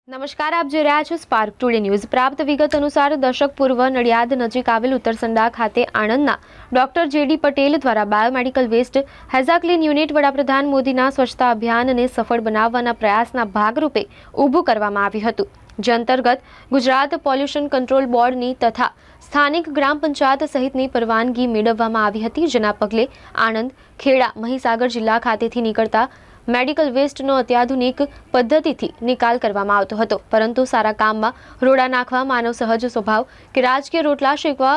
નમસ્કાર, આપ જોઈ રહ્યા છો સ્પાર્ક ટુડે ન્યૂઝ। પ્રાપ્ત વિગત અનુસાર દશક પૂર્વ નડિયાદ નજીક આવેલ ઉત્તરસંડા ખાતે આણંદના ડોક્ટર જેડી પટેલ દ્વારા બાયોમેડિકલ વેસ્ટ હેઝા ક્લીન યુનિટ વડાપ્રધાન મોદીના સ્વચ્છતા અભિયાનને સફળ બનાવવાના પ્રયાસના ભાગરૂપે ઊભું કરવામાં આવ્યું હતું, જે અંતર્ગત ગુજરાત પોલ્યુશન કંટ્રોલ બોર્ડની તથા સ્થાનિક ગ્રામ પંચાયત સહિતની પરવાનગી મેળવવામાં આવી હતી, જેના પગલે આણંદ, ખેડા, મહીસાગર જિલ્લા ખાતેથી નીકળતા મેડિકલ વેસ્ટનો અત્યાધુનિક પદ્ધતિથી નિકાલ કરવામાં આવતો હતો, પરંતુ સારા કામમાં રોડા નાખવા, માનવ સહજ સ્વભાવ કે રાજકીય રોટલા શેકવા,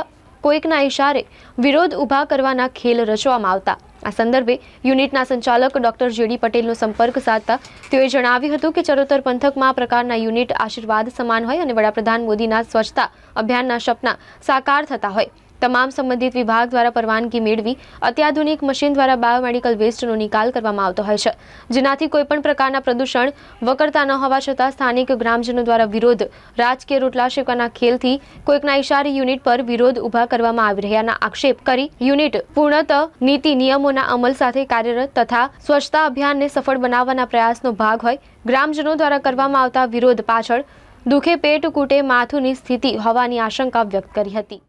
કોઈકના ઇશારે વિરોધ ઊભા કરવાના ખેલ રચવામાં આવતા આ સંદર્ભે યુનિટના સંચાલક ડોક્ટર જેડી પટેલનો સંપર્ક સાધતા તેઓએ જણાવ્યું હતું કે ચરોતર પંથકમાં આ પ્રકારના યુનિટ આશીર્વાદ સમાન હોય અને વડાપ્રધાન મોદીના સ્વચ્છતા અભિયાનના સપના સાકાર થતા હોય। તમામ સંબંધિત વિભાગ દ્વારા પરવાનગી મેળવી અત્યાધુનિક મશીન દ્વારા બાયોમેડિકલ વેસ્ટનો નિકાલ કરવામાં આવતો હોય છે, જેનાથી કોઈપણ પ્રકારના પ્રદૂષણ વકરતા ન હોવા છતાં સ્થાનિક ગ્રામજનો દ્વારા વિરોધ, રાજકીય રોટલા શેકવાના ખેલથી કોઈકના ઇશારે યુનિટ પર વિરોધ ઊભા કરવામાં આવી રહ્યાના આક્ષેપ કરી યુનિટ પૂર્ણતઃ નીતિ નિયમોના અમલ સાથે કાર્યરત તથા સ્વચ્છતા અભિયાનને સફળ બનાવવાના પ્રયાસનો ભાગ હોય ગ્રામજનો દ્વારા કરવામાં આવતા વિરોધ પાછળ દુખે પેટ કૂટે માથુંની સ્થિતિ હોવાની આશંકા વ્યક્ત કરી હતી।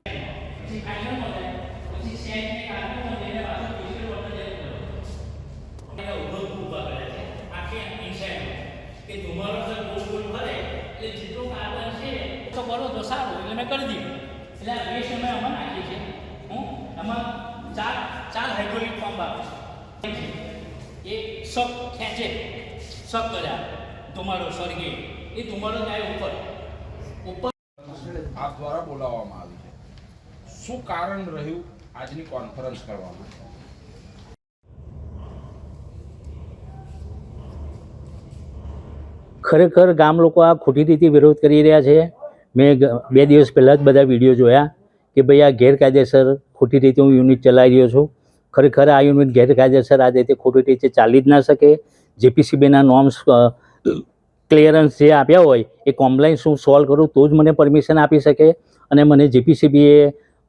તો બોલો તો સારું એટલે મેં કરી દીધું એટલે આ બે સમય અમે નાખીએ છીએ એમાં ચાર હાઇડ્રોલિક પંપ આવે છે, એ શક ખેંચે, શક કર્યા ધુમાડો સળગે, એ ધુમાડો જાય ઉપર આપ દ્વારા બોલાવવામાં આવી છે। શું કારણ રહ્યું આજની કોન્ફરન્સ કરવામાં? ખરેખર ગામ લોકો આ ખોટી રીતે વિરોધ કરી રહ્યા છે। મેં 2 દિવસ પહેલાં જ બધા વિડીયો જોયા કે ભાઈ આ ગેરકાયદેસર ખોટી રીતે હું યુનિટ ચલાવી રહ્યો છું। ખરેખર આ યુનિટ ગેરકાયદેસર આ રીતે ખોટી રીતે ચાલી જ ના શકે। જેપીસીબીના નોર્મ્સ ક્લિયરન્સ જે આપ્યા હોય એ કોમ્પ્લાયન્સ હું સોલ્વ કરું તો જ મને પરમિશન આપી શકે, અને મને જેપીસીબીએ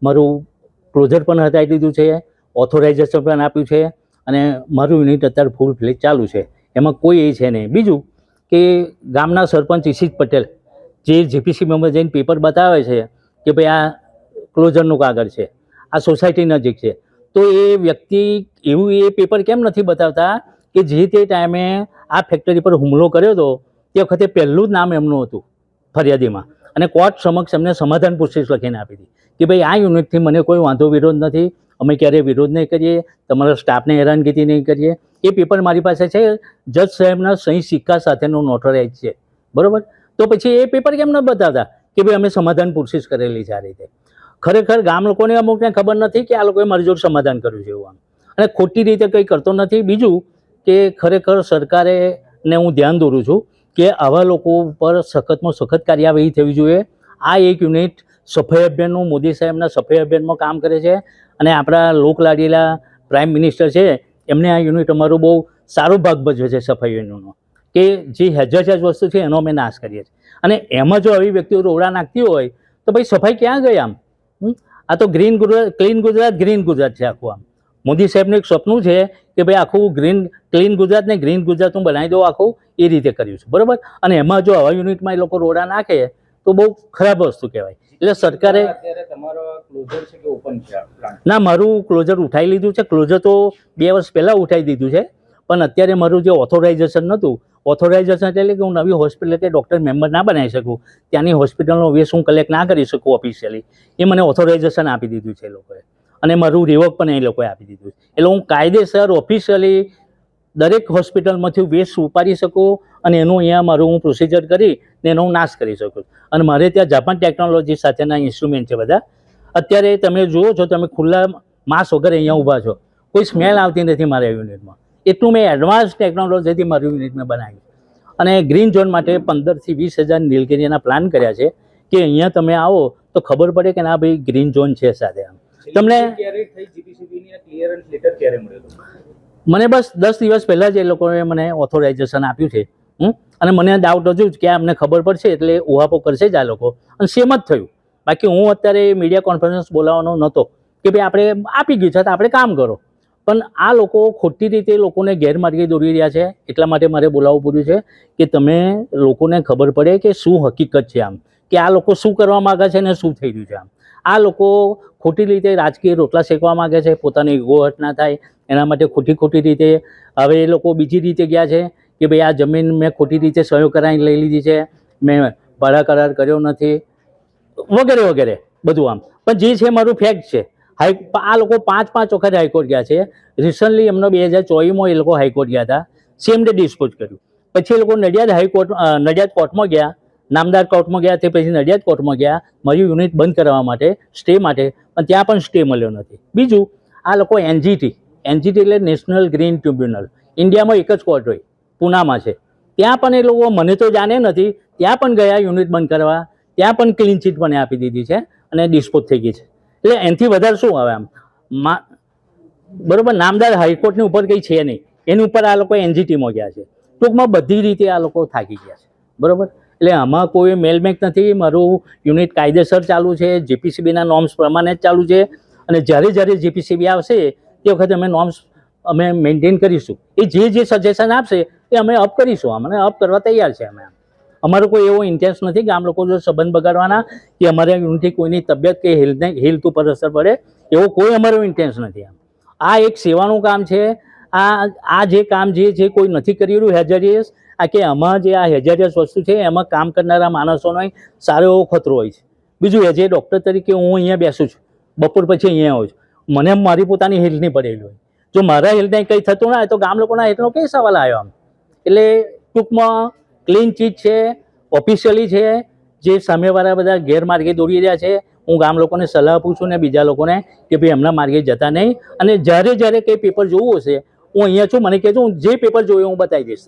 મારું ક્લોઝર પણ હટાવી દીધું છે, ઓથોરાઇઝેશન પણ આપ્યું છે, અને મારું યુનિટ અત્યારે ફૂલ ફ્લેજ ચાલુ છે, એમાં કોઈ એ છે નહીં। બીજું કે ગામના સરપંચ ઈશિત પટેલ જે જેપીસીબીમાં જઈને પેપર બતાવે છે કે ભાઈ આ ક્લોઝરનું કાગળ છે, આ સોસાયટી નજીક છે, તો એ વ્યક્તિ એવું એ પેપર કેમ નથી બતાવતા કે જે તે ટાઈમે આ ફેક્ટરી પર હુમલો કર્યો હતો તે વખતે પહેલું જ નામ એમનું હતું ફરિયાદીમાં, અને કોર્ટ સમક્ષ એમને સમાધાન પૂછીશ લખીને આપી હતી કે ભાઈ આ યુનિટથી મને કોઈ વાંધો વિરોધ નથી, અમે ક્યારેય વિરોધ નહીં કરીએ, તમારા સ્ટાફને હેરાનગતિ નહીં કરીએ। એ પેપર મારી પાસે છે, જજ સાહેબના સહી સિક્કા સાથેનું નોટરાઇઝ છે, બરાબર? તો પછી એ પેપર કેમ ન બતાવતા કે ભાઈ અમે સમાધાન પૂછીશ કરેલી છે આ રીતે? ખરેખર ગામ લોકોને અમુકને ખબર નથી કે આ લોકોએ મારી જોડે સમાધાન કર્યું છે એવું, અને ખોટી રીતે કંઈ કરતો નથી। બીજું કે ખરેખર સરકારે ને હું ધ્યાન દોરું છું કે આવા લોકો ઉપર સખતમાં સખત કાર્યવાહી થવી જોઈએ। આ એક યુનિટ સફાઈ અભિયાનનું, મોદી સાહેબના સફાઈ અભિયાનમાં કામ કરે છે, અને આપણા લોકલાડીલા પ્રાઇમ મિનિસ્ટર છે એમને આ યુનિટ અમારું બહુ સારો ભાગ ભજવે છે સફાઈ યુનિટનો, કે જે હેઝાર્ડસ વસ્તુ છે એનો અમે નાશ કરીએ છીએ, અને એમાં જો આવી વ્યક્તિઓ રોડા નાખતી હોય તો ભાઈ સફાઈ ક્યાં ગઈ? આમ આ તો ક્લીન ગુજરાત ગ્રીન ગુજરાત છે આખું। આમ મોદી સાહેબનું એક સપનું છે કે ભાઈ આખું ક્લીન ગુજરાત ને ગ્રીન ગુજરાત હું બનાવી દઉં આખું, એ રીતે કર્યું છે, બરાબર? અને એમાં જો આવા યુનિટમાં એ લોકો રોડા નાખે તો બહુ ખરાબ વસ્તુ કહેવાય। એટલે સરકારે ના, મારું ક્લોઝર ઉઠાવી લીધું છે। ક્લોઝર તો 2 વર્ષ પહેલાં ઉઠાવી દીધું છે, પણ અત્યારે મારું જે ઓથોરાઇઝેશન નહોતું, ઓથોરાઇઝેશન એટલે કે હું નવી હોસ્પિટલ કે ડૉક્ટર મેમ્બર ના બનાવી શકું, ત્યાંની હોસ્પિટલનો વેસ્ટ હું કલેક્ટ ના કરી શકું ઓફિશિયલી, એ મને ઓથોરાઇઝેશન આપી દીધું છે એ લોકોએ, અને મારું રિવોક પણ એ લોકોએ આપી દીધું છે। એટલે હું કાયદેસર ઓફિશિયલી દરેક હોસ્પિટલમાંથી વેસ્ટ ઉપાડી શકું, અને એનું અહીંયા મારું હું પ્રોસિજર કરી ને એનો હું નાશ કરી શકું। અને મારે ત્યાં જાપાન ટેકનોલોજી સાથેના ઇન્સ્ટ્રુમેન્ટ છે બધા। અત્યારે તમે જુઓ છો, તમે ખુલ્લા માસ્ક વગર અહીંયા ઊભા છો, કોઈ સ્મેલ આવતી નથી મારા યુનિટમાં, એટલું મેં એડવાન્સ ટેકનોલોજીથી મારું યુનિટ મેં બનાવ્યું। અને ગ્રીન ઝોન માટે 15 થી 20 હજાર નીલગિરીના પ્લાન કર્યા છે કે અહીંયા તમે આવો તો ખબર પડે કે ના ભાઈ ગ્રીન ઝોન છે સાથે। આમ તમને મને બસ 10 દિવસ પહેલાં જ એ લોકોએ મને ઓથોરાઇઝેશન આપ્યું છે, અને મને ડાઉટ હજુ કે અમને ખબર પડશે એટલે ઉહાપો કરશે જ આ લોકો, અને સેમ જ થયું। બાકી હું અત્યારે મીડિયા કોન્ફરન્સ બોલાવવાનો નહોતો કે ભાઈ આપણે આપી ગયું છે તો આપણે કામ કરો, પણ આ લોકો ખોટી રીતે લોકોને ગેરમાર્ગે દોરી રહ્યા છે. એટલા માટે મારે બોલાવવું પડ્યું છે કે તમે લોકોને ખબર પડે કે શું હકીકત છે, આમ કે આ લોકો શું કરવા માગે છે અને શું થઈ રહ્યું છે. આ લોકો ખોટી રીતે રાજકીય રોટલા શેકવા માગે છે, પોતાની ઈગો હર્ટ ના થાય એના માટે ખોટી રીતે હવે એ લોકો બીજી રીતે ગયા છે કે ભાઈ આ જમીન મેં ખોટી રીતે સહયો કરાવીને લઈ લીધી છે, મેં ભાડા કરાર કર્યો નથી, વગેરે વગેરે બધું આમ. પણ જે છે મારું ફેક્ટ છે. આ લોકો 5 વખત હાઈકોર્ટ ગયા છે. રિસન્ટલી એમનો 2024માં એ લોકો હાઈકોર્ટ ગયા હતા, સેમ ડે ડિસ્પોઝ કર્યું. પછી એ લોકો નડિયાદ કોર્ટમાં ગયા, નામદાર કોર્ટમાં ગયા, તે પછી નડિયાદ કોર્ટમાં ગયા મારી યુનિટ બંધ કરવા માટે, સ્ટે માટે, પણ ત્યાં પણ સ્ટે મળ્યો નથી. બીજું, આ લોકો એનજીટી એટલે નેશનલ ગ્રીન ટ્રિબ્યુનલ, ઇન્ડિયામાં એક જ કોર્ટ હોય, પૂનામાં છે. ત્યાં પણ એ લોકો મને તો જાણે નથી, ત્યાં પણ ગયા યુનિટ બંધ કરવા, ત્યાં પણ ક્લીન ચીટ મને આપી દીધી છે અને ડિસ્પોઝ થઈ ગઈ છે. એટલે એનાથી વધારે શું આવે આમ બરોબર. નામદાર હાઈકોર્ટની ઉપર કંઈ છે નહીં, એની ઉપર આ લોકો એનજીટીમાં ગયા છે. ટૂંકમાં બધી રીતે આ લોકો થાકી ગયા છે, બરોબર. એટલે આમાં કોઈ મેલમેક નથી. મારું યુનિટ કાયદેસર ચાલુ છે, જીપીસીબીના નોર્મ્સ પ્રમાણે જ ચાલુ છે અને જ્યારે જીપીસીબી આવશે તે વખતે અમે નોર્મ્સ અમે મેન્ટેન કરીશું. એ જે સજેશન આપશે એ અમે અપ કરીશું, અમને અપ કરવા તૈયાર છે. અમારો કોઈ એવો ઇન્ટેન્સ નથી કે આમ લોકો જો સંબંધ બગાડવાના કે અમારે યુનિટથી કોઈની તબિયત કે હેલ્થ ઉપર અસર પડે, એવો કોઈ અમારો ઇન્ટેન્સ નથી. આ એક સેવાનું કામ છે. આ જે કામ જે કોઈ નથી કરી રહ્યું હેઝારિયસ, આ કે આમાં જે આ હેઝારિયસ વસ્તુ છે એમાં કામ કરનારા માણસોનો સારો એવો ખતરો હોય છે. બીજું, એઝ એ ડૉક્ટર તરીકે હું અહીંયા બેસું છું, બપોર પછી અહીંયા આવું છું, મને મારી પોતાની હેલ્થની પડેલી હોય. જો મારા હેલ્થને કંઈ થતું ના હોય તો ગામ લોકોના હેલ્થનો કઈ સવાલ આવ્યો આમ. એટલે ટૂંકમાં ક્લીન ચીટ છે, ઓફિશિયલી છે. જે સામેવાળા બધા ગેરમાર્ગે દોરી રહ્યા છે, હું ગામ લોકોને સલાહ આપું છું ને બીજા લોકોને કે ભાઈ એમના માર્ગે જતા નહીં. અને જ્યારે કંઈ પેપર જોવું હશે હું અહીંયા છું, મને કહેજો, હું જે પેપર જોયું હું બતાવી દઈશ.